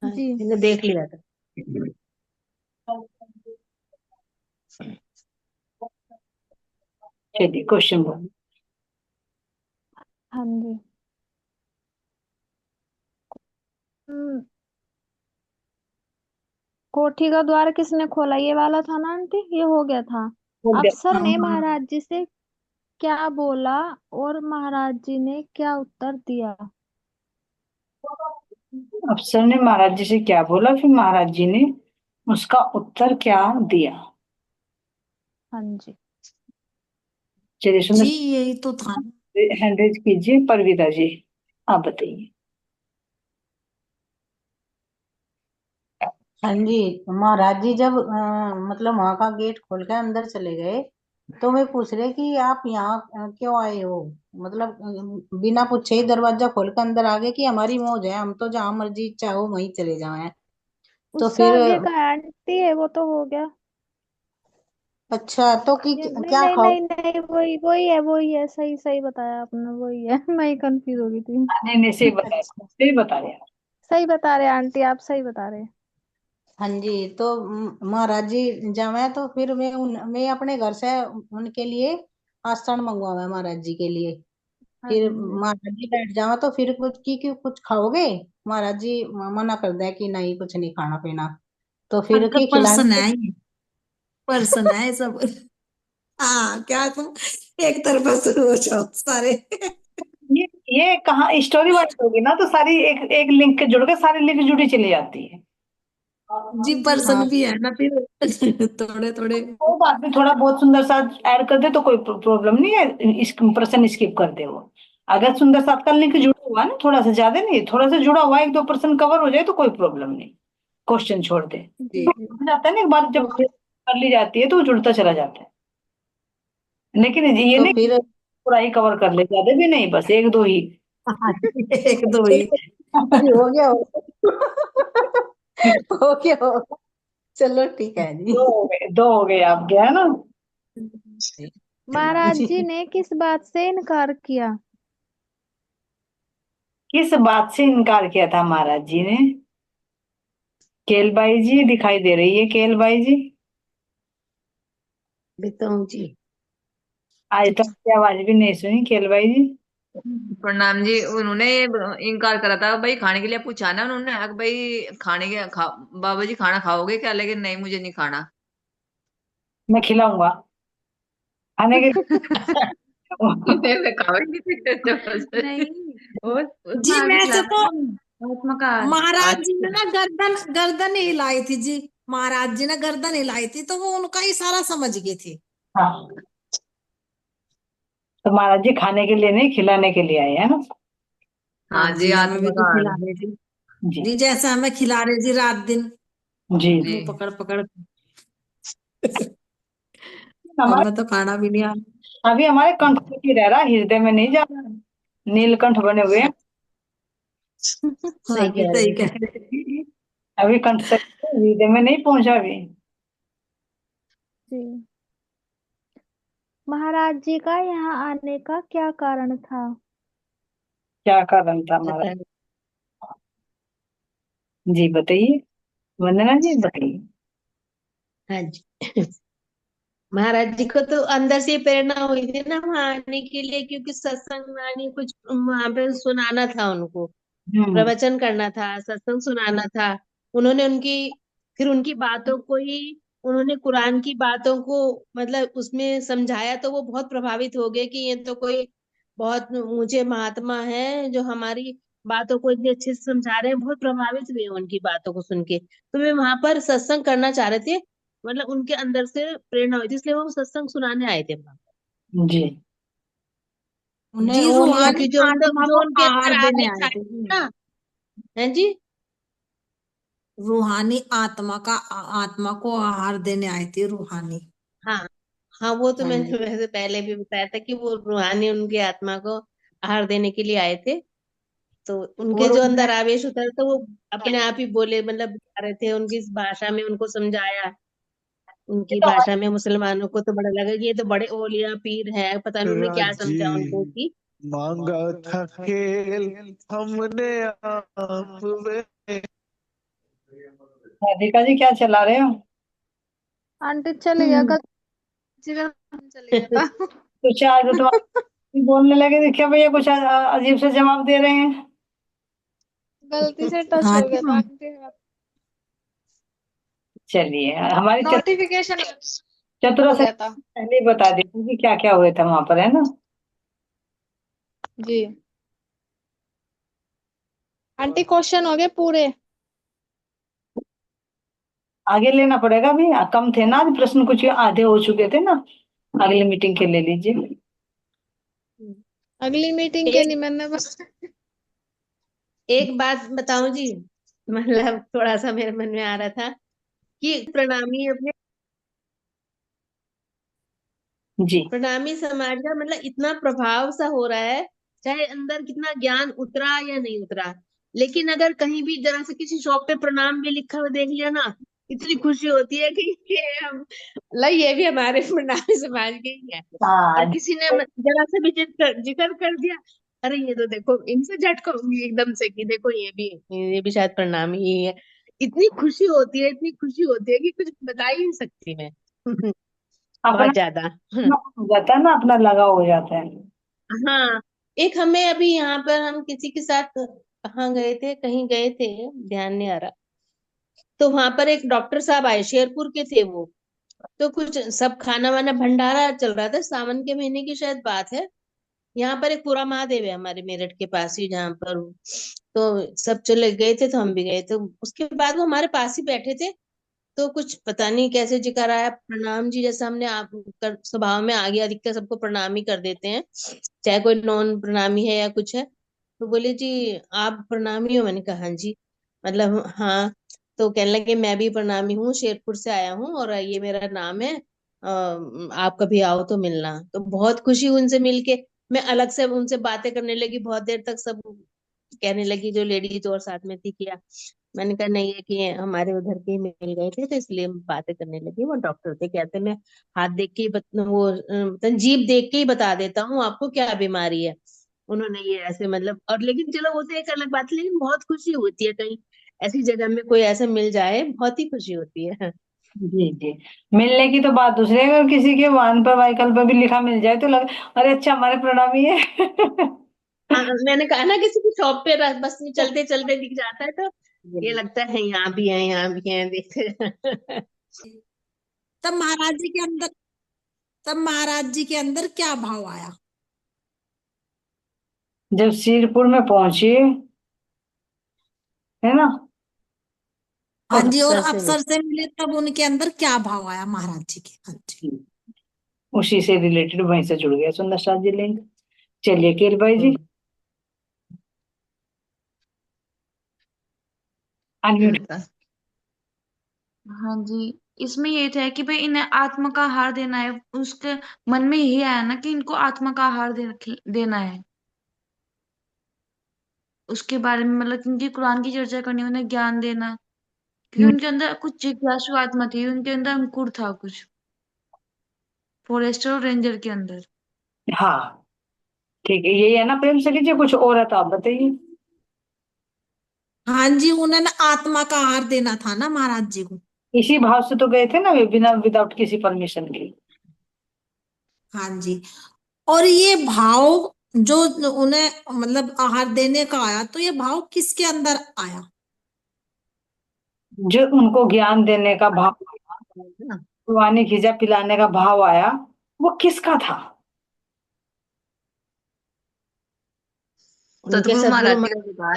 जी। मैंने देख लिया था। चलिए क्वेश्चन बोलो। हाँ जी। हम्म, कोठी का द्वार किसने खोला, ये वाला था ना आंटी, ये हो गया था। हो अफसर गया। ने महाराज जी से क्या बोला और महाराज जी ने क्या उत्तर दिया। अफसर ने महाराज जी से क्या बोला, फिर महाराज जी ने उसका उत्तर क्या दिया। हाँ जी। चलिए जी सुनो, यही तो था। हैंड रेज कीजिए परविदा जी, आप बताइए। हाँ जी। महाराज जी जब मतलब वहां का गेट खोल के अंदर चले गए, तो वे पूछ रहे कि आप यहाँ क्यों आए हो। मतलब बिना पूछे ही दरवाजा खोल के अंदर आ गए कि हमारी मौज है, हम तो जहाँ मर्जी चाहो वहीं चले जाएं। तो उससे फिर आगे का आंटी है, वो तो हो गया। अच्छा, तो कि ये नहीं क्या नहीं खाओ। नहीं नहीं, वही वही है, वही है, सही सही बताया आपने, वही है। मैं ही कंफ्यूज हो गई थी। नहीं नहीं, सही बताया, अच्छा। सही बताया। सही बता रहे आंटी, आप सही बता रहे। हाँ जी। तो महाराज जी जावे तो फिर मैं अपने घर से उनके लिए आसन मंगवावे महाराज जी के लिए। हाँ फिर जी। महाराज जी बैठ जावा तो फिर कुछ की क्यों कुछ खाओगे। महाराज जी मना कर दे कि नहीं कुछ नहीं खाना पीना। तो फिर सबका की पर्सन खिलाने। है ये, पर्सन है सब। हाँ क्या तुम एक तरफा शुरू हो जाओ सारे। ये ये कहाँ स्टोरी वाइज होगी ना, तो सारी एक एक लिंक के जुड़ के सारी लिंक जुड़ी चली जाती है। जी हाँ पर्सन भी है ना फिर। थोड़े थोड़े। कोई बात नहीं, थोड़ा बहुत सुंदर साथ ऐड कर दे तो कोई प्रॉब्लम नहीं है, इस पर्सन स्किप कर दे वो। अगर सुंदर साथ का लिंक जुड़ा हुआ है ना, थोड़ा सा ज्यादा नहीं, थोड़ा सा जुड़ा हुआ है, एक दो पर्सन कवर हो जाए तो कोई प्रॉब्लम नहीं, क्वेश्चन छोड़ दे। जी जी। जुड़ जाता है ना, एक बार तो जब कर ली जाती है तो वो जुड़ता चला जाता है। लेकिन ये तो नहीं फिर पूरा ही कवर कर ले, ज्यादा भी नहीं, बस एक दो ही। हाँ, एक दो ही। जी हो गया हो गया हो गया। चलो ठीक है जी। दो हो गए आपके, है ना। महाराज जी जी ने किस बात से इनकार किया। किस बात से इनकार किया था महाराज जी ने। केलबाई जी दिखाई दे रही है, केलबाई जी। बताऊं जी। आज तक की आवाज भी नहीं सुनी केलबाई जी। प्रणाम जी। उन्होंने इनकार करा था भाई, खाने के लिए पूछा ना उन्होंने, भाई खाने के बाबा जी खाना खाओगे क्या, लेकिन नहीं मुझे नहीं खाना। मैं खिलाऊंगा खाने के मैं खाओ ही नहीं सकते तो बस। नहीं, और जी उसमें आगे मैं चला से तो था आत्मा का महाराज जी ने अच्छा। ना गर्दन गर्दन हिलाई थी जी। महाराज जी ने गर्दन हिलाई थी तो वो उनका इशारा समझ गए थे। हाँ, तो महाराज जी खाने के लिए नहीं, खिलाने के लिए आए हैं ना। हाँ हाँ जी, जी हमें भी आत्मा तो का खिला हाल। रहे थे। जी जी जैसे हमें खिला रहे जी रात दिन, जी जी। मुंह पकड़ पकड़। हमारे हमें तो खाना भी नहीं आता। अभी हमारे कंठ में ही रह रहा, हृदय में नहीं जा रहा। नीलकंठ बने हुए हैं। हाँ सही जी कह सही रहे कह रहे हैं। अभी कंठ तक, हृदय में नहीं पहुंचा अभी। जी। महाराज जी का यहाँ आने का क्या कारण था। क्या कारण था हमारा। बता। जी बताइए, वंदना जी बताइए। हाँ जी। महाराज जी को तो अंदर से प्रेरणा हुई थी ना वहाँ आने के लिए, क्योंकि सत्संग वाणी कुछ वहां पे सुनाना था उनको। हम्म। प्रवचन करना था, सत्संग सुनाना था। उन्होंने उनकी फिर उनकी बातों को ही उन्होंने कुरान की बातों को मतलब उसमें समझाया, तो वो बहुत प्रभावित हो गए कि ये तो कोई बहुत मुझे महात्मा है जो हमारी बातों को इतने अच्छे से समझा रहे हैं। बहुत प्रभावित हुए उनकी बातों को सुन के। तो वे वहां पर सत्संग करना चाह रहे थे, मतलब उनके अंदर से प्रेरणा हुई थी, इसलिए वो सत्संग सुनाने आए थे वहां जी पर। उन्हें जी ओलिया रूहानी की जो आत्मा जो को उनके आहार अंदर देने आगे आए छाई थे थी जी। ना। है जी। रूहानी आत्मा का आत्मा को आहार देने आए थे रूहानी। हाँ हाँ, वो तो हाँ मैंने जी। वैसे पहले भी बताया था कि वो रूहानी उनकी आत्मा को आहार देने के लिए आए थे। तो उनके और जो उन्हें अंदर आवेश होता था, तो वो अपने आप ही बोले, मतलब बता रहे थे उनकी इस भाषा में, उनको समझाया ये उनकी तो भाषा में। मुसलमानों को तो बड़ा लगा कि ये तो बड़े औलिया पीर है, पता नहीं उन्होंने क्या समझा उनको राजी कि। मांगा था खेल हमने आप में, राधिका जी क्या चला रहे हो? आंटी चले गया, गलती से फोन चले गया था। कुछ आज तो तुम बोलने लगे थे क्या भैया, कुछ अजीब से जवाब दे रहे हैं। गलती से टच हाँ हो गया था आंटी। चलिए, हमारी नोटिफिकेशन चतुरा हो से गया था। पहले ही बता देती कि क्या क्या हुए थे वहां पर, है ना। जी आंटी, क्वेश्चन हो गए पूरे। आगे लेना पड़ेगा अभी, कम थे ना आज प्रश्न, कुछ आधे हो चुके थे ना। अगली मीटिंग के ले लीजिए। अगली मीटिंग के एक लिए मैंने बस। एक बात बताऊं जी, मतलब थोड़ा सा मेरे मन में आ रहा था कि प्रणामी अपने जी। प्रणामी समाज का मतलब इतना प्रभाव सा हो रहा है, चाहे अंदर कितना ज्ञान उतरा या नहीं उतरा, लेकिन अगर कहीं भी जरा से किसी शॉप पे प्रणाम भी लिखा हुआ देख लिया ना, इतनी खुशी होती है कि ये हम मतलब ये भी हमारे प्रणामी समाज के ही है। हाँ और किसी ने जरा से भी जिक्र कर दिया, अरे ये तो देखो, इनसे झटका होंगी एकदम से कि देखो ये भी शायद प्रणामी ही है। इतनी खुशी होती है, इतनी खुशी होती है कि कुछ बता ही नहीं सकती मैं। अपना बहुत ज्यादा। अपना हो जाता है ना, अपना लगाव हो जाता है। हाँ, एक हमें अभी यहाँ पर हम किसी के साथ कहाँ गए थे, कहीं गए थे, ध्यान नहीं आ रहा, तो वहां पर एक डॉक्टर साहब आए, शेरपुर के थे वो। तो कुछ सब खाना वाना भंडारा चल रहा था, सावन के महीने की शायद बात है। यहाँ पर एक पूरा महादेव है हमारे मेरठ के पास ही, जहाँ पर तो सब चले गए थे, तो हम भी गए, तो उसके बाद वो हमारे पास ही बैठे थे। तो कुछ पता नहीं कैसे जिक्र आया, प्रणाम जी, जैसा हमने आप कर स्वभाव में आ गया, अधिकतर सबको प्रणाम ही कर देते हैं, चाहे कोई नॉन प्रणामी है या कुछ है। तो बोले जी, आप प्रणामी हो? मैंने कहा हाँ जी, मतलब हाँ। तो कहने लगे मैं भी प्रणामी हूँ, शेरपुर से आया हूँ और ये मेरा नाम है, आप कभी आओ तो मिलना। तो बहुत खुशी हुई उनसे मिलके। मैं अलग से उनसे बातें करने लगी, बहुत देर तक सब कहने लगी जो लेडीज और साथ में थी किया। मैंने कहा नहीं है कि ये हमारे उधर के ही मिल गए थे, तो इसलिए हम बातें करने लगी। वो डॉक्टर थे, कहते मैं हाथ देख के ही जीभ देख के ही बता देता हूँ आपको क्या बीमारी है। उन्होंने ये ऐसे मतलब, और लेकिन चलो वो तो एक अलग बात है, लेकिन बहुत खुशी होती है कहीं ऐसी जगह में कोई ऐसा मिल जाए, बहुत ही खुशी होती है। जी जी। मिलने की तो बात दूसरी है, अगर किसी के वाहन पर व्हीकल पर भी लिखा मिल जाए तो लग, अरे अच्छा हमारे प्रणामी है। हाँ, मैंने कहा ना किसी की शॉप पे बस में चलते चलते दिख जाता है, तो ये लगता है यहाँ भी है, यहाँ भी है, देखते। तब महाराज जी के अंदर तब महाराज जी के अंदर क्या भाव आया? जब सिरपुर में पहुंची, है ना। हाँ जी, और अफसर से अफसर से मिले तब उनके अंदर क्या भाव आया महाराज जी के? हाँ जी। उसी से रिलेटेड वहीं से जुड़ गया सुंदर साथ जी लिंक। चलिए केल भाई जी, मिले। अनम्यूट। हाँ जी। इसमें ये था कि भाई इन्हें आत्मा का आहार देना है, उसके मन में यही आया ना कि इनको आत्मा का आहार देना है। उसके बारे में मतलब इनकी कुरान की चर्चा करनी, उन्हें ज्ञान देना, क्योंकि उनके अंदर कुछ जिज्ञासु आत्मा थी, उनके अंदर अंकुर था कुछ, फॉरेस्टर और रेंजर के अंदर। हाँ ठीक है, यही है ना प्रेम से लीजिए, कुछ और है तो आप बताइए। हाँ जी, उन्होंने आत्मा का आहार देना था ना महाराज जी को। इसी भाव से तो गए थे ना वे, बिना विदाउट किसी परमिशन के। हाँ जी। और ये भाव जो उन्हें मतलब आहार देने का आया, तो ये भाव किसके अंदर आया? जो उनको ज्ञान देने का भाव, पानी खिजा पिलाने का भाव आया, वो किसका था? उनके सतगुरु सदगुरु महाराज जी का जो था,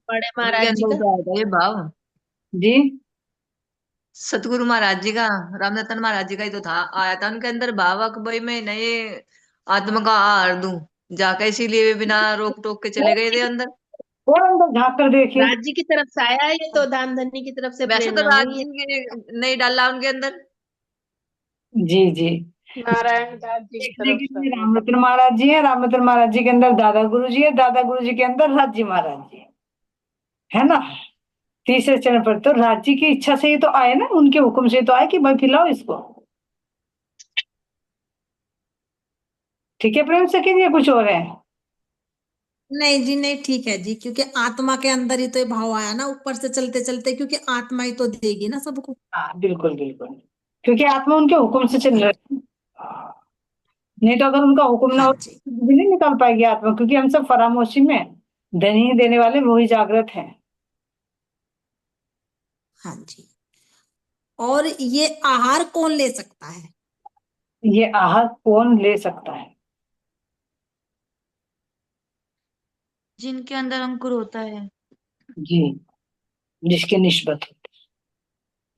बड़े उनके महाराज जी अंदर का। तो आया था ये भाव। जी। सतगुरु महाराज जी का, रामरतन महाराज जी का ही तो था, आया था उनके अंदर भाव कि भाई मैं नए आत्मा का आहार दूं जाकर, इसीलिए वे बिना रोक टोक के चले गए थे अंदर। और अंदर झांक कर देखिए। राज जी की तरफ से आया है, ये तो दान धनी की तरफ से वैसे तो प्रेरणा राज हुई है। जी के नहीं डाला उनके अंदर। जी जी। नारायण दास जी की तरफ से देखिए, आया था। रामरतन महाराज जी है, रामरतन महाराज जी के अंदर दादा गुरु जी है, दादा गुरु जी के अंदर राज जी महाराज जी है ना। तीसरे चरण पर तो राज जी की इच्छा से ही तो आए ना, उनके हुक्म से तो आए कि भाई पिलाओ इसको। ठीक है प्रेम से कीजिए, कुछ और है। नहीं जी, नहीं, ठीक है जी, क्योंकि आत्मा के अंदर ही तो ये भाव आया ना, ऊपर से चलते चलते, क्योंकि आत्मा ही तो देगी ना सबको। हाँ बिल्कुल बिल्कुल, क्योंकि आत्मा उनके हुक्म से चल हाँ। रही है। नहीं तो अगर उनका हुक्म ना हाँ हो जी। तो भी नहीं निकाल पाएगी आत्मा, क्योंकि हम सब फरामोशी में हैं। देने वाले वही जागृत हैं। हाँ जी। और ये आहार कौन ले सकता है? ये आहार कौन ले सकता है? जिनके अंदर अंकुर होता है। जी, जिसके निस्बत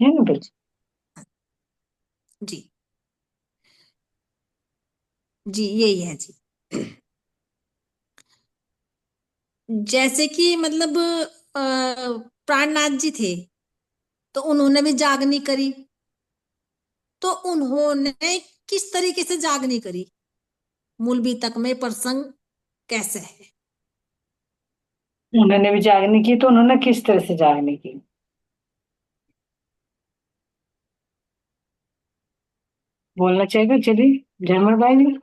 है ना भाई। जी। जी, यही है जी। जैसे कि मतलब प्राणनाथ जी थे, तो उन्होंने भी जागनी करी। तो उन्होंने किस तरीके से जागनी करी? मूल बीतक में प्रसंग कैसे है? उन्होंने भी जागने की, तो उन्होंने किस तरह से जागने की? बोलना चाहिए, चलिए झरमर भाई जी।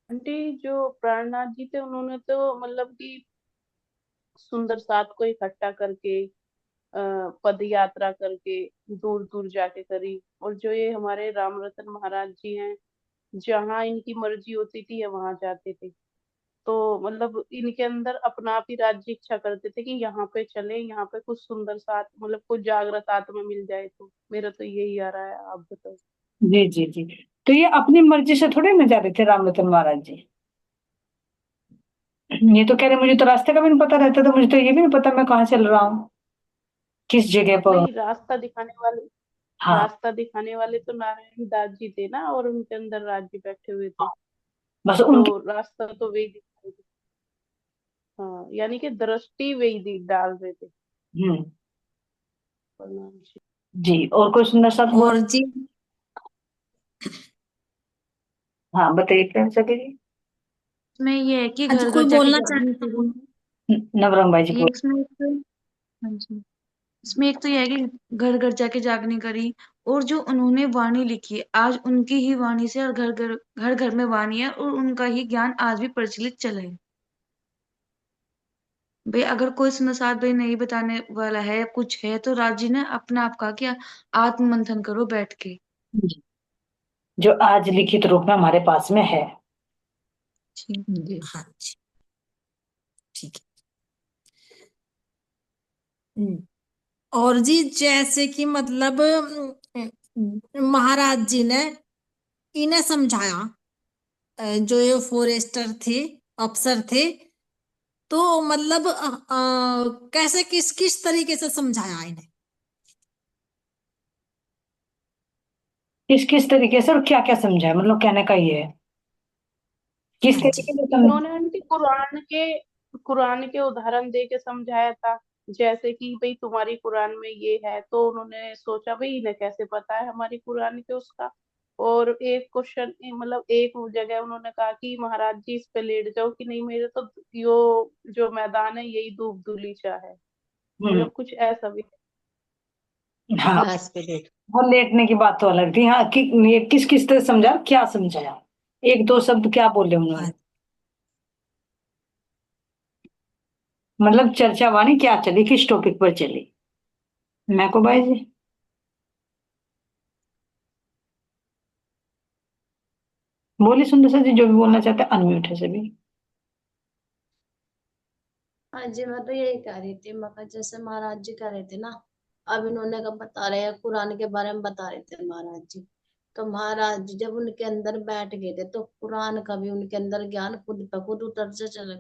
आंटी, जो प्राणनाथ जी थे उन्होंने तो मतलब कि सुंदर सात को इकट्ठा करके पद यात्रा करके दूर दूर जाके करी। और जो ये हमारे राम रतन महाराज जी हैं, जहाँ इनकी मर्जी होती थी ये वहां जाते थे। तो मतलब इनके अंदर अपना आप ही राज्य इच्छा करते थे कि यहाँ पे चले, यहाँ पे कुछ सुंदर सा मतलब कुछ जागृत आत्मा मिल जाए। तो मेरा तो यही आ रहा है, आप बताओ। जी जी जी। तो ये अपनी मर्जी से थोड़े न जा रहे थे रामरतन महाराज जी। ये तो कह रहे मुझे तो रास्ते का भी नहीं पता रहता, तो मुझे तो ये भी नहीं पता मैं कहाँ चल रहा हूँ, किस जगह पर हूँ। नहीं, रास्ता दिखाने वाले, हाँ, रास्ता दिखाने वाले तो नारायण दास जी थे ना, और उनके अंदर राज्य बैठे हुए थे। बस तो उनके। रास्ता तो वे दिखाई थे। हाँ, यानी कि दृष्टि वे डाल रहे थे। हम्म। प्रणाम जी। जी, और कोई सुंदर साथ बोल। और जी, हाँ बताइए फ्रेंड सके जी। इसमें ये है कि आज घर घर कोई जाके बोलना जागनी चाहता है? करी। नवरंग भाई जी ये बोल। इसमें एक, हाँ जी, इसमें एक तो यह है कि घर घर जाके जागनी करी। और जो उन्होंने वाणी लिखी है, आज उनकी ही वाणी से, और घर घर में वाणी है, और उनका ही ज्ञान आज भी प्रचलित चला है। भाई अगर कोई सुनसाद भाई नहीं बताने वाला है, कुछ है, तो राजी ने अपने आप कहा कि आत्म मंथन करो बैठ के। जी, जो आज लिखित रूप में हमारे पास में है। जी। जी। हाँ जी, ठीक है। और जी, जैसे कि मतलब महाराज जी ने इन्हें समझाया, जो ये फॉरेस्टर थे, अफसर थे, तो मतलब कैसे, किस किस तरीके से समझाया इन्हें? किस किस तरीके से और क्या क्या समझा है, मतलब कहने का ये है किस हाँ जी। तरीके से समझ। इन्होंने आंटी कुरान के उदाहरण दे के समझाया था। जैसे कि भाई तुम्हारी कुरान में ये है, तो उन्होंने सोचा भाई इन्हें कैसे पता है हमारी कुरान के उसका। और एक क्वेश्चन, मतलब एक जगह उन्होंने कहा कि महाराज जी इस पे लेट जाओ, कि नहीं मेरे तो यो जो मैदान है यही धूप धूलिचा है। हम्म। मतलब कुछ ऐसा भी। हाँ, घास पे लेट। और लेटने की बात तो अलग थी। हाँ ये किस किस तरह समझा, क्या समझाया, एक दो शब्द क्या बोले उन्होंने? हाँ मतलब चर्चा वाणी क्या चली, किस टॉपिक पर चली? मैं को भाई जी बोलिए, सुंदर सर जी जो भी बोलना चाहते हैं अनम्यूट है सभी। हाँ जी, मैं तो यही कह रही थी, मैं कहा जैसे महाराज जी कह रहे थे ना, अब इन्होंने कब बता रहे हैं, कुरान के बारे में बता रहे थे महाराज जी। तो महाराज जी जब उनके अंदर बैठ गए थे, तो कुरान का भी उनके अंदर ज्ञान खुद ब खुद उतर से चले।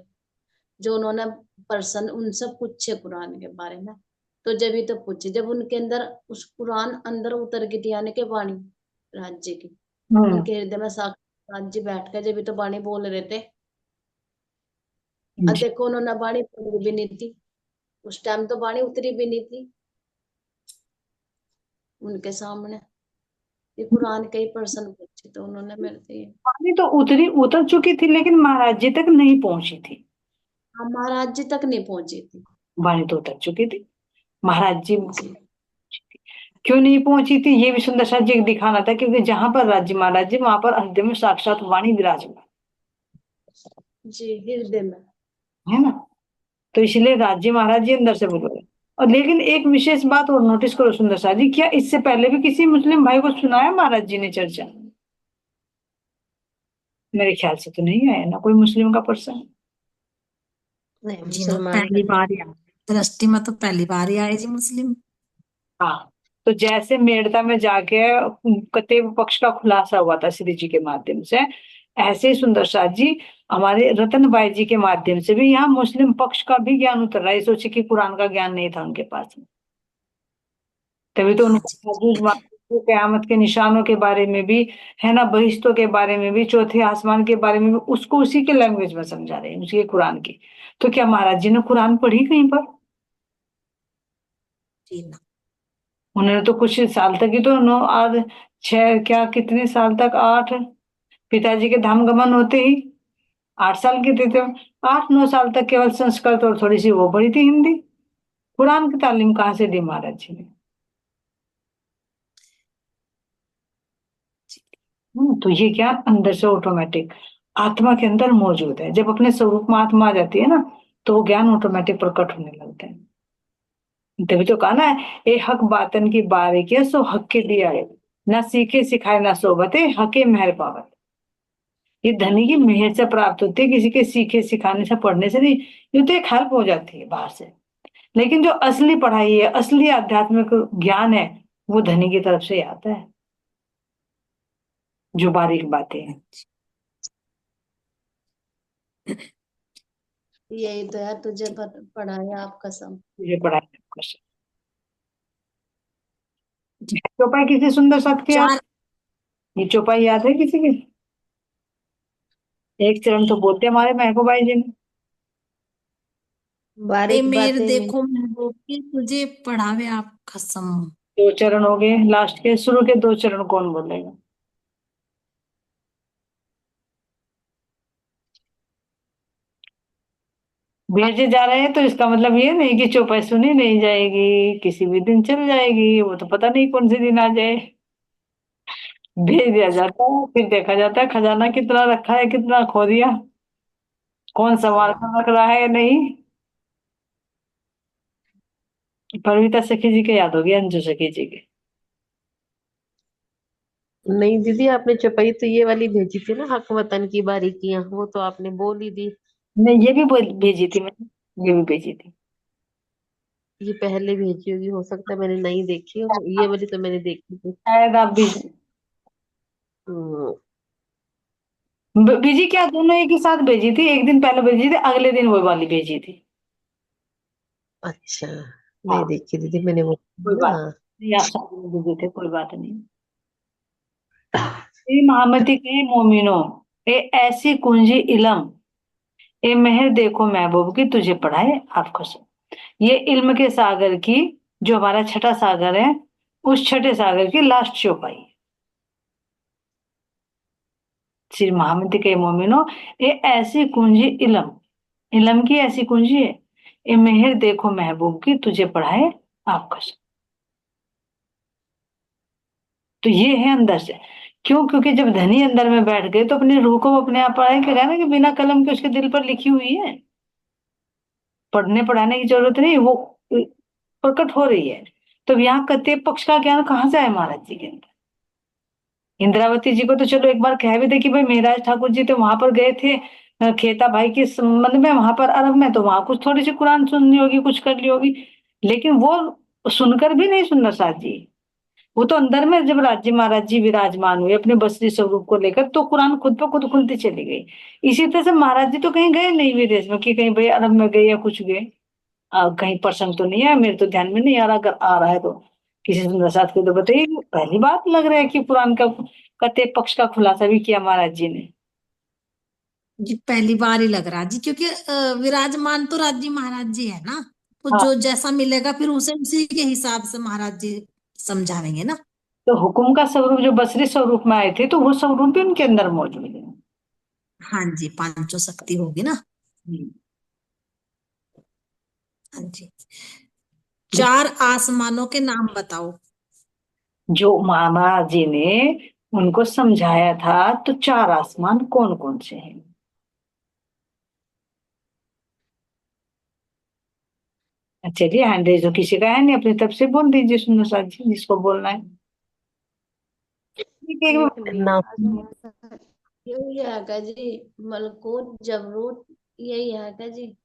जो उन्होंने पर्सन उनसे पूछे कुरान के बारे में, तो जब ही तो पूछे, जब उनके अंदर उस कुरान अंदर उतर गई थी, यानी कि वाणी राज्य की हम्म। उनके हृदय में साक्षात राज्य बैठ के जब ही तो वाणी बोल रहे थे। अब जी। देखो, उन्होंने वाणी पढ़ी भी नहीं थी, उस टाइम तो वाणी उतरी भी नहीं थी उनके सामने। ये कुरान के ही पर्सन पूछे तो उन्होंने मेरे से ये, पानी तो उतर चुकी थी, लेकिन महाराज जी तक नहीं पहुंची थी। हाँ, महाराज जी तक नहीं पहुंची थी। वाणी तो उतर चुकी थी, महाराज जी जी। क्यों नहीं पहुंची थी, ये भी सुंदर सा जी दिखाना था, क्योंकि जहां पर राज्य महाराज जी, वहां पर हृदय में साक्षात वाणी विराजमान। जी हृदय में। है ना। तो इसलिए राज्य महाराज जी अंदर से बोल रहे हैं। और लेकिन एक विशेष बात और नोटिस करो सुंदर शाह जी, क्या इससे पहले भी किसी मुस्लिम भाई को सुनाया महाराज जी ने चर्चा? मेरे ख्याल से तो नहीं आया ना कोई मुस्लिम का पर्सन। नहीं, जी ना, मुसलमान पहली बार ही आए दृष्टि में, तो पहली बार ही आए जी मुस्लिम। हाँ, तो जैसे मेड़ता में जाके कतेव पक्ष का खुलासा हुआ था श्री जी के माध्यम से, ऐसे ही सुंदर शाह जी हमारे रतन भाई जी के माध्यम से भी यहाँ मुस्लिम पक्ष का भी ज्ञान उतर रहा है। सोचे कि कुरान का ज्ञान नहीं था उनके पास में, तभी तो हाँ उनको जी। याजूज माजूज कयामत के निशानों के बारे में भी, है ना, बहिश्तों के बारे में भी, चौथे आसमान के बारे में भी उसको उसी के लैंग्वेज में समझा रहे हैं, उसके कुरान की। तो क्या महाराज जी ने कुरान पढ़ी कहीं पर? जी ना। उन्होंने तो कुछ साल तक ही तो, 9 8 6 क्या कितने साल तक, 8, पिताजी के धाम गमन होते ही 8 साल के थे तो 8 9 साल तक केवल संस्कृत और थोड़ी सी वो पढ़ी थी हिंदी। कुरान की तालीम कहाँ से दी महाराज जी ने? तो ये ज्ञान अंदर से ऑटोमेटिक आत्मा के अंदर मौजूद है। जब अपने स्वरूप में आत्मा आ जाती है ना, तो वो ज्ञान ऑटोमेटिक प्रकट होने लगता है। तभी तो कहा ना, ए हक बातन की बारीकी सो हक के दिया है, ना सीखे सिखाए ना सोबते हके मेहर पावत। ये धनी की मेहर से प्राप्त होती है, किसी के सीखे सिखाने से, पढ़ने से नहीं। ये तो एक हेल्प हो जाती है बाहर से। लेकिन जो असली पढ़ाई है, असली आध्यात्मिक ज्ञान है, वो धनी की तरफ से ही आता है, जो बारीक बातें हैं। यही तो है, तुझे पढ़ाया आप कसम। ये पढ़ाई कर सकते। चौपाई किसी सुंदर साथ के याद? चार। ये चौपाई याद है किसी की? एक चरण तो बोलते हमारे महबूब भाई जी ने। ए बारीक मेर बातें में। देखो महबूब की तुझे पढ़ावे आप कसम। 2 चरण हो गए, लास्ट के शुरू के 2 चरण कौन बोलेगा? भेजे जा रहे हैं तो इसका मतलब ये नहीं कि चौपाई सुनी नहीं जाएगी, किसी भी दिन चल जाएगी, वो तो पता नहीं कौन से दिन आ जाए। भेज दिया जाता है, फिर देखा जाता है खजाना कितना रखा है, कितना खो दिया, कौन संभाल कर रख रहा है या नहीं। परविता सखी जी के याद होगी, अंजू सखी जी के। नहीं दीदी, आपने चौपाई तो ये वाली भेजी थी ना, हक वतन की बारीकियां, वो तो आपने बोल ही दी। नहीं, ये भी भेजी थी मैंने, ये भी भेजी थी। ये पहले भेजी होगी, हो सकता है मैंने नहीं देखी हो, ये वाली तो मैंने देखी थी। शायद आप भी हम्म, भेजी क्या, दोनों एक ही साथ भेजी थी, एक दिन पहले भेजी थी, अगले दिन वो वाली भेजी थी। अच्छा, हाँ, नहीं देखी दीदी मैंने वो कोई ना। बात नहीं, आप साथ में भेजे थे, कोई बात नहीं। ए महामती के मोमिनो, ए ऐसी कुंजी इलम, ए मेहर देखो महबूब की तुझे पढ़ाए आप कसम। ये इल्म के सागर की, जो हमारा छठा सागर है, उस छठे सागर की लास्ट चौपाई है। श्री महामती के मोमिनो, ये ऐसी कुंजी इलम, इलम की ऐसी कुंजी है, ए मेहर देखो महबूब की तुझे पढ़ाए आप कसम। तो ये है अंदर से। क्यों? क्योंकि जब धनी अंदर में बैठ गए तो अपनी रूह को वो अपने आप पढ़ाए के ना, कि बिना कलम के उसके दिल पर लिखी हुई है, पढ़ने पढ़ाने की जरूरत नहीं, वो प्रकट हो रही है। तो यहाँ कत्य पक्ष का ज्ञान कहाँ से आए महाराज जी के अंदर? इंद्रावती जी को तो चलो एक बार कह भी थे कि भाई मेहराज ठाकुर जी तो वहां पर गए थे खेता भाई के संबंध में, वहां पर अरब में, तो वहां कुछ थोड़ी सी कुरान सुननी होगी, कुछ कर ली होगी। लेकिन वो सुनकर भी नहीं, सुनना साथ जी, वो तो अंदर में जब राज्य महाराज जी विराजमान हुए अपने बसरी स्वरूप को लेकर, तो कुरान खुद पर खुद खुलती चली गई। इसी तरह से महाराज जी तो कहीं गए नहीं विदेश में, कि कहीं भाई अरब में गए या कुछ गए। कहीं प्रसंग तो नहीं है, मेरे तो ध्यान में नहीं आ रहा, अगर आ रहा है तो किसी सुंदर साथ को तो बताइए। पहली बात लग रहा है कि कुरान का कते पक्ष का खुलासा भी किया महाराज जी ने। जी पहली बार ही लग रहा जी, क्योंकि विराजमान तो राज्य महाराज जी है ना, तो हाँ, जो जैसा मिलेगा फिर उसे उसी के हिसाब से महाराज जी समझावेंगे ना। तो हुकुम का स्वरूप जो बसरी स्वरूप में आए थे, तो वो स्वरूप भी उनके अंदर मौजूद है। हाँ जी, पांचों शक्ति होगी ना। हम्म। हाँ जी। चार आसमानों के नाम बताओ। जो महाराज जी ने उनको समझाया था, तो 4 आसमान कौन कौन से हैं? चलिए, हैंड रेज तो किसी का है नहीं, अपनी तरफ से बोल दीजिए सुंदर साथ जी, जिसको बोलना है। ठीक है, एक एक बार- नहीं, ना आज नहीं आ सकता। यही है क्या जी? मलकूत जबरूत, यही है क्या जी?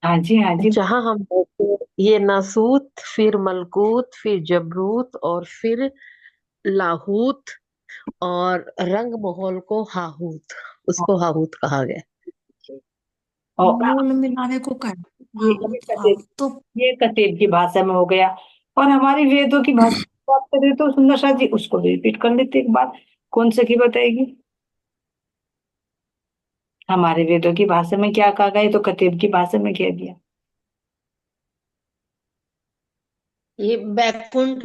हाँ जी, हाँ जी। जहां हम बैठे, ये नासूत, फिर मलकूत, फिर जबरूत, और फिर लाहूत, और रंग महल को हाहूत, उसको हाहूत कहा गया। और मूल मिलावे को कर ये हाहूत कतेब, हाहूत तो ये कतेब की भाषा में हो गया। और हमारी वेदों की भाषा की बात करें तो सुंदर साथ जी उसको भी रिपीट कर लेते एक बार। कौन सी की बताएगी? हमारे वेदों की भाषा में क्या कहा गया, ये तो कतेब की भाषा में कह दिया। ये बैकुंठ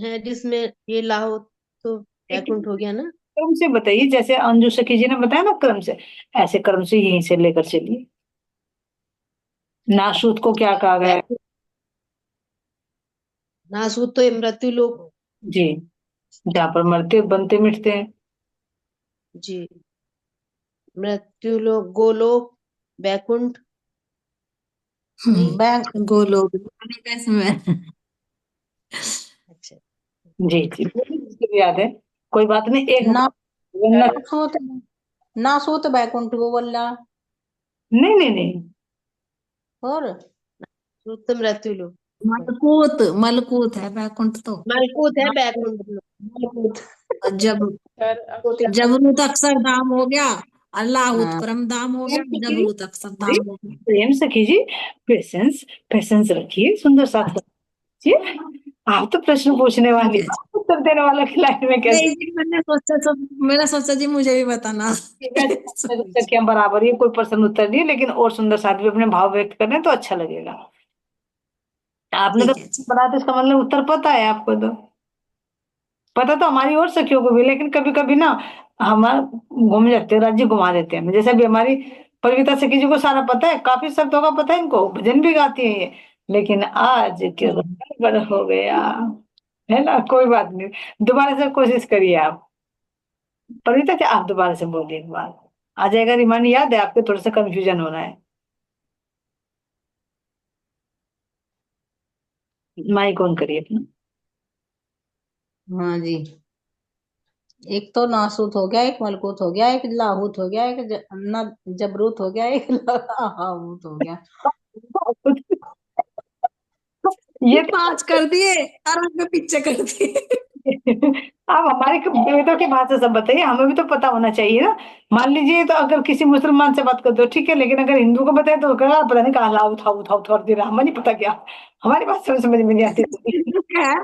है जिसमें ये लाहौत, तो एक बैकुंठ हो गया ना। क्रम से बताइए, जैसे अंजू सखी जी ने बताया ना क्रम से, ऐसे क्रम से यहीं से लेकर चलिए। नासूत को क्या कहा गया है? बैकुंठ, नासूत तो ये मृत्यु लोक। जी, जहाँ पर मरते बनते मिटते हैं। जी, मृत्यु लोक, गोलोक, बैकुंठ। नहीं, बैंक गोलोक इसमें। अच्छा। जी जी, मुझे भी याद है। कोई बात नहीं, एक ना वरना सूत, ना सूत बैकुंठ को बोला। नहीं नहीं नहीं। और नासूत तो मृत्यु लोक, मलकूत मलकूत है बैकुंठ तो। मलकूत है बैकुंठ लोक, मलकूत। और जब अक्षर अक्षर जबरूत अक्षर धाम हो गया, अल्लाहूत हाँ, परम धाम हो गया, प्रेम से कीजिए, जबरूत अक्षर जी, धाम हो गया। प्रेम से कीजिए। पेशेंस, पेशेंस रखिए, सुंदर साथ रखिए। आप तो प्रश्न पूछने ठीक वाली, है जी। आप उत्तर देने वाला की लाइन में कैसे? नहीं जी, मैंने सोचा जी मुझे भी बताना। क्या बराबर ही है, कोई प्रश्न उत्तर नहीं है, लेकिन और सुंदर साथ भी अपने भाव व्यक्त करें तो अच्छा लगेगा। आपने तो ठीक है जी। बना, तो इसका मतलब उत्तर पता है आपको तो। पता तो हमारी और सखियों को भी, लेकिन कभी कभी ना हम घूम जाते हैं, राज्य घुमा देते हैं। जैसे अभी हमारी परिवीता सखी जी को सारा पता है, काफी शब्दों का पता है इनको, भजन भी गाती है ये। लेकिन आज क्या गड़बड़ हो गया, है ना? कोई बात नहीं, दोबारा से कोशिश करिए आप। परिवीता जी आप दोबारा से बोलिए एक बार, आ जाएगा रिमाइंड, याद है आपको? थोड़ा सा कंफ्यूजन हो रहा है। माइक ऑन करिए अपना। हाँ जी। एक तो नासूत हो गया, एक मलकूत हो गया, एक लाहूत हो गया, एक जबरूत हो गया, एक हाहूत हो गया। ये पांच कर दिए और हमने पीछे कर दिए। आप हमारे वेदों की भाषा सब बताइए, हमें भी तो पता होना चाहिए ना। मान लीजिए तो अगर किसी मुसलमान से बात करते हो ठीक है, लेकिन अगर हिंदू को बताए तो कहा पता नहीं कहा ला उठाओ उठाओ थोड़ा देर, हमें नहीं पता क्या, हमारी बात समझ में नहीं आती। है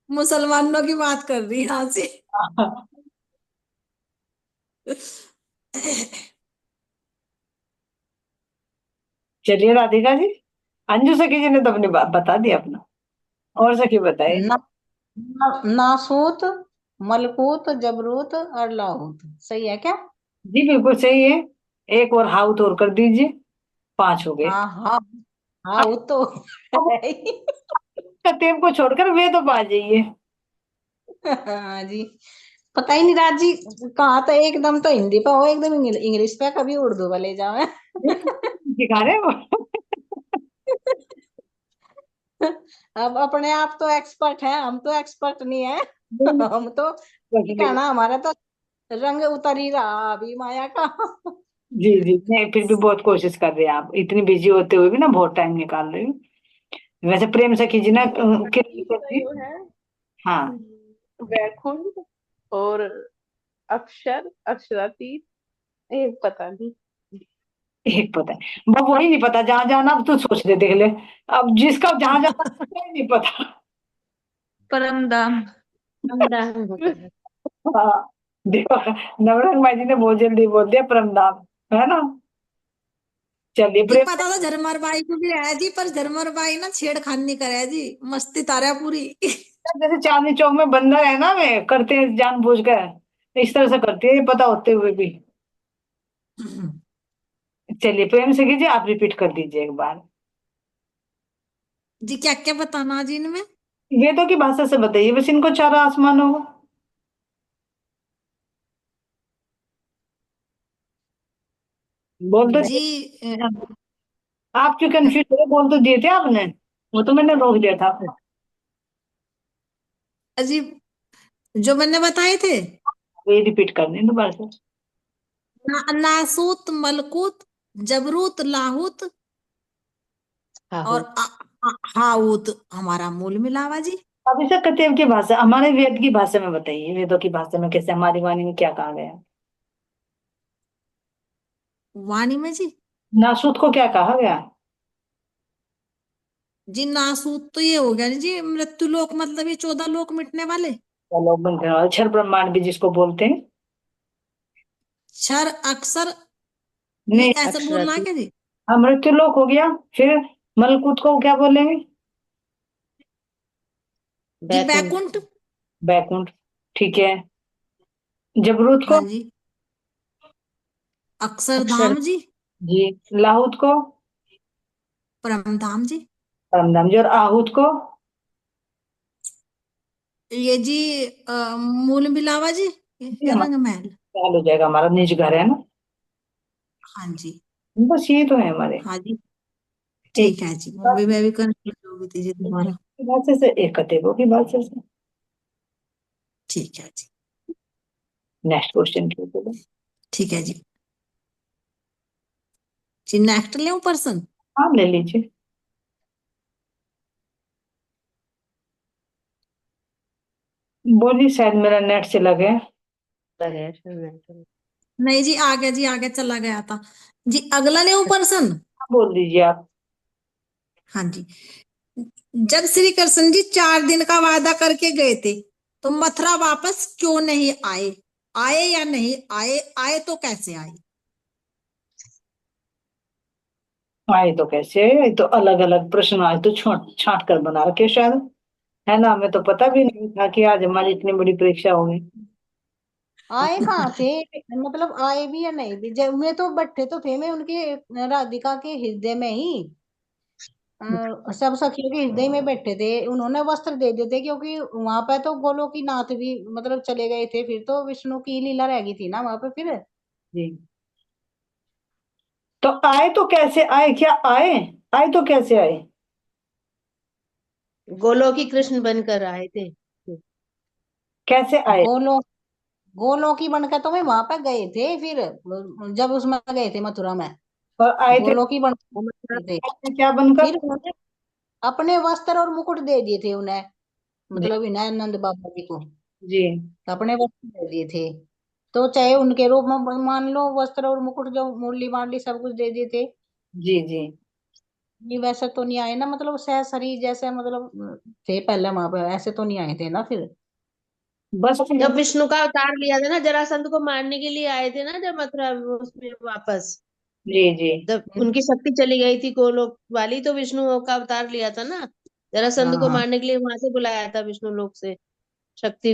मुसलमानों की बात कर रही यहाँ से। चलिए राधिका जी, अंजू सखी जी ने तो अपनी बात बता दी अपना, और सखी बताए। ना, नासूत, मलकूत, जबरूत और लाहूत, सही है क्या? जी बिल्कुल सही है। एक और हाउस और कर दीजिए, 5 हो गए। हाँ हाँ, हाँ वो तो अब है ही। कतेब को छोड़कर वेदों पर आ जाइए। हाँ जी। पता ही नहीं राजी, कहा था एकदम तो हिंदी पे हो, एकदम इंग्लिश पे, कभी उर्दू पे ले जाओ। दिखा रहे हो? अब अपने आप तो एक्सपर्ट है, हम तो एक्सपर्ट नहीं है। हम तो जी कहना हमारा तो रंग उतर ही रहा अभी माया का। जी जी, नहीं फिर भी बहुत कोशिश कर रहे हैं आप, इतनी बिजी होते हुए भी ना बहुत टाइम निकाल रहे हो। वैसे प्रेम से कीजिए ना, प्रतीक का करती। जो है हाँ, वैकुंठ और अक्षर अक्षरातीत, एक पता नहीं। एक पता है, बस वही नहीं पता जहां जाना, अब तू सोच ले देख ले। अब जिसका जहां जाना उसका ही नहीं पता। परम धाम। रामदास होता है। हाँ, देखो, नवरंग भाई जी ने बहुत जल्दी बोल दिया परम धाम, है ना? चलिए जी प्रेम से, पता तो झरमर बाई को भी है जी, पर झरमर बाई ना छेड़खानी करे जी, मस्ती तारा पूरी। जैसे चांदनी चौक में बंदर है ना, वे करते हैं जानबूझकर, इस तरह से करती है ये पता होते हुए भी। चलिए प्रेम से कीजिए, आप रिपीट कर दीजिए एक बार। जी क्या क्या बताना जी इनमें। वेदों की भाषा से बताइए, बस इनको चारा आसमान होगा, बोल दो। जी आप क्यों कंफ्यूज हो? बोल तो दिए थे आपने, वो तो मैंने रोक दिया था आपको। अजीब, जो मैंने बताए थे, वही रिपीट करने दोबारा से। नासूत, मलकूत, जबरूत, लाहूत हाँ और हाऊत हमारा मूल मिलावा जी। अब इसे कतेव की भाषा, हमारे वेद की भाषा में बताइए, वेदों की भाषा में कैसे, हमारी वाणी में क्या कहा गया? वाणी में जी, नासूत को क्या कहा गया? जी नासूत तो ये हो गया जी मृत्यु लोक, मतलब ये 14 लोक मिटने वाले। लोग बनते हैं, अक्षर ब्रह्मांड भी जिसको बोलते हैं। क्षर, अक्षर, ये नहीं, ऐसे बोलना है अक्षराती। क्या जी? हाँ, मृत्यु लोक हो गया। फिर मलकूत को क्या बोलेंगे? जी बैकुंठ। बैकुंठ। बैकुंठ। ठीक है। जबरूत हाँ को? जी, अक्षर। अक्षरधाम जी, जी। लाहूत को? परमधाम जी। परमधाम जी। और आहूत को? ये जी मूल मिलावा जी, जी, या हमारा रंग महल। ख्याल हो जाएगा, हमारा निज घर है ना। हाँ जी। बस ये तो है हमारे। हाँ जी, एक ठीक है जी, मैं भी कंफ्यूज हो गई थी जी दोबारा। की भाषा से, एक कतेबों की भाषा से। ठीक है जी। नेक्स्ट क्वेश्चन के ऊपर। ठीक है जी। जी नेक्स्ट ले पर्सन। हाँ, ले लीजिए। बोलिए, शायद मेरा नेट चला गया। है शायद। नहीं जी, आ गया जी, आगे चला गया था जी। अगला ले पर्सन। हाँ, बोल दीजिए आप। हाँ जी। जब श्री कृष्ण जी 4 दिन का वादा करके गए थे, तो मथुरा वापस क्यों नहीं आए? आए या नहीं आए? आए तो कैसे आए? आए तो कैसे? ये तो अलग अलग प्रश्न आज तो छांट छांट कर बना रखे शायद, है ना? हमें तो पता भी नहीं था कि आज हमारी इतनी बड़ी परीक्षा होगी। आए कहाँ थे? मतलब आए भी या नहीं भी, जब मैं तो बैठे तो थे, मैं उनके राधिका के हृदय में ही, सब सखियों के हृदय में बैठे थे। उन्होंने वस्त्र दे दिए थे, क्योंकि वहां पे तो गोलोकी नाथ भी मतलब चले गए थे, फिर तो विष्णु की लीला रह गई थी ना वहां पे फिर। जी। तो आए तो कैसे आए? क्या आए? आए तो कैसे आए? गोलोकी कृष्ण बनकर आए थे। कैसे आए? गोलो गोलोकी बनकर तो मैं वहां पे गए थे फिर, जब उसमें गए थे मथुरा में, और आए थे? गोलोकी बन वो मतलब थे। आए थे क्या बनकर? फिर उन्होंने अपने वस्त्र और मुकुट दे दिए थे उन्हें, जी। मतलब इन्हें नंद बाबा जी को जी। अपने वस्त्र दे दिए थे। तो चाहे उनके रूप में मान लो, वस्त्र और मुकुट जो मुरली मारली सब कुछ दे दिए थे। जी। जी। ये वैसे तो नहीं आए ना, मतलब सहसरी जैसे मतलब थे पहले वहां पे, ऐसे तो नहीं आए थे ना फिर। बस। जब विष्णु का अवतार लिया था ना, जरासंध को मारने के लिए आए थे ना, जब मथुरा उसमें वापस, जी। जी। जब उनकी शक्ति चली गई थी गोलोक वाली, तो विष्णु का अवतार लिया था ना, हाँ जरासंध को हाँ। मारने के लिए वहां से बुलाया था विष्णु लोक से। शक्ति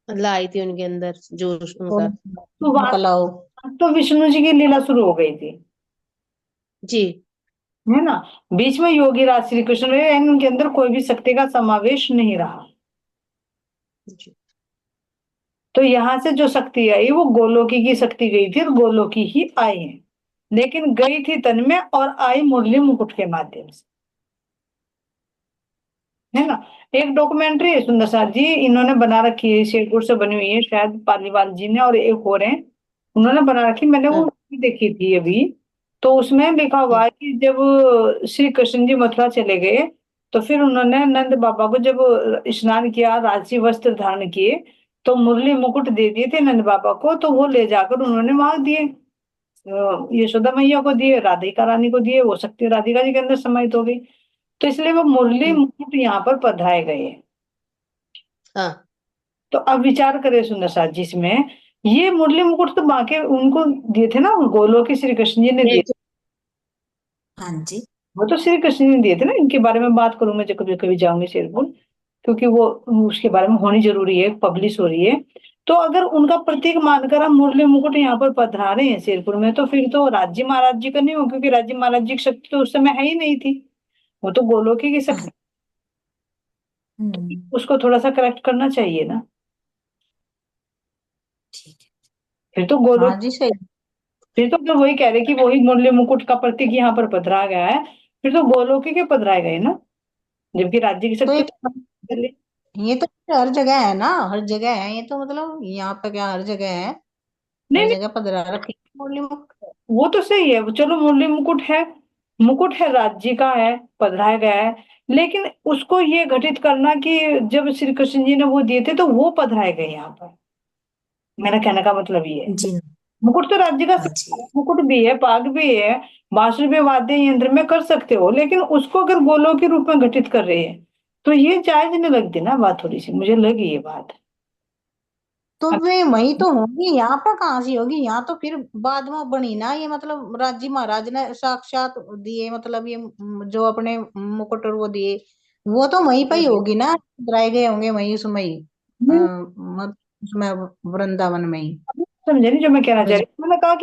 मतलब आई थी उनके अंदर, जोश उनका। तो वहां कलाओ। तो विष्णु जी की लीला शुरू हो गई थी, जी। है ना? बीच में योगी राज श्री कृष्ण रहे, यानी उनके अंदर कोई भी शक्ति का समावेश नहीं रहा। जी। तो यहाँ से जो शक्ति आई वो गोलोकी की शक्ति गई थी, और गोलोकी ही आई है, लेकिन गई थी तन में और आई मुरली मुकुट के माध्यम से, है ना? एक डॉक्यूमेंट्री है सुंदर साथ जी, इन्होंने बना रखी है, शेरपुर से बनी हुई है, शायद पालीवाल जी ने और एक और हैं, उन्होंने बना रखी, मैंने वो हाँ। movie देखी थी अभी। तो उसमें लिखा हुआ हाँ। है कि जब श्री कृष्ण जी मथुरा चले गए, तो फिर उन्होंने नंद बाबा को जब स्नान किया, राजसी वस्त्र धारण किए, तो मुरली मुकुट दे दिए थे नंद बाबा को, तो वो ले जाकर उन्होंने वहां दिए, यशोदा मैया को दिए, राधिका रानी को दिए, वो शक्ति राधिका जी के अंदर समाहित हो गई। तो इसलिए वो मुरली हम्म। मुकुट यहाँ पर पधराए गए हैं। हाँ। तो अब विचार करें सुंदर साथ जी, इसमें ये मुरली मुकुट तो बाकी उनको दिए थे ना, गोलोक के श्री कृष्ण जी ने ये दिए। तो- हाँ जी। वो तो श्री कृष्ण जी ने दिए थे ना, इनके बारे में बात करूं मैं जब कभी कभी जाऊंगी शेरपुर, क्योंकि वो उसके बारे में होनी जरूरी है, पब्लिश हो रही है। तो अगर उनका प्रतीक मानकर हम मुरली मुकुट यहाँ पर पधरा रहे हैं शेरपुर में, तो फिर तो राज्य महाराज जी का नहीं हो, क्योंकि राज्य महाराज जी की शक्ति तो उस समय है ही नहीं थी, वो तो गोलोकी की हाँ। शक्ति। हम्म। उसको थोड़ा सा करेक्ट करना चाहिए ना, ठीक है। फिर तो हाँ गोलोक। जी सही। फिर तो अगर वही कह रहे कि वही मुरली मुकुट का प्रतीक यहाँ पर पधरा गया है, फिर तो गोलोक के पधराए गए ना, जबकि राज्य की तो शक्ति तो ये तो हर जगह है ना, हर जगह है ये तो, मतलब यहाँ पे क्या हर जगह है, नहीं हर नहीं, जगह पधरा रखी मुरली मुकुट। वो तो सही है, चलो मुरली मुकुट है, मुकुट है, राज्य का है, पधराया गया है, लेकिन उसको ये घटित करना कि जब श्री कृष्ण जी ने वो दिए थे तो वो पधराए गए यहाँ पर, मेरा कहने का मतलब ये है। जी मुकुट तो राज्य का हाँ जी। मुकुट भी है, पाग भी है, बांसुरी भी वाद्य यंत्र में कर सकते हो, लेकिन उसको अगर गोलों के रूप में घटित कर रहे हैं तो ये जायज नहीं लगती ना बात, थोड़ी सी मुझे लगी ये बात। तो वे वही तो होगी, यहाँ पे कहाँ सी होगी, यहाँ तो फिर बाद में बनी ना ये, मतलब राजी महाराज ने साक्षात दिए, मतलब ये जो अपने मुकुट और वो दिए, वो तो वहीं पे ही होगी ना, पधराए गए होंगे वहीं उसमें ही, नहीं, उसमें वृंदावन में ही। समझे नहीं जो मैं कहना चाह ब्रज रही हूँ, मैंने कहा कि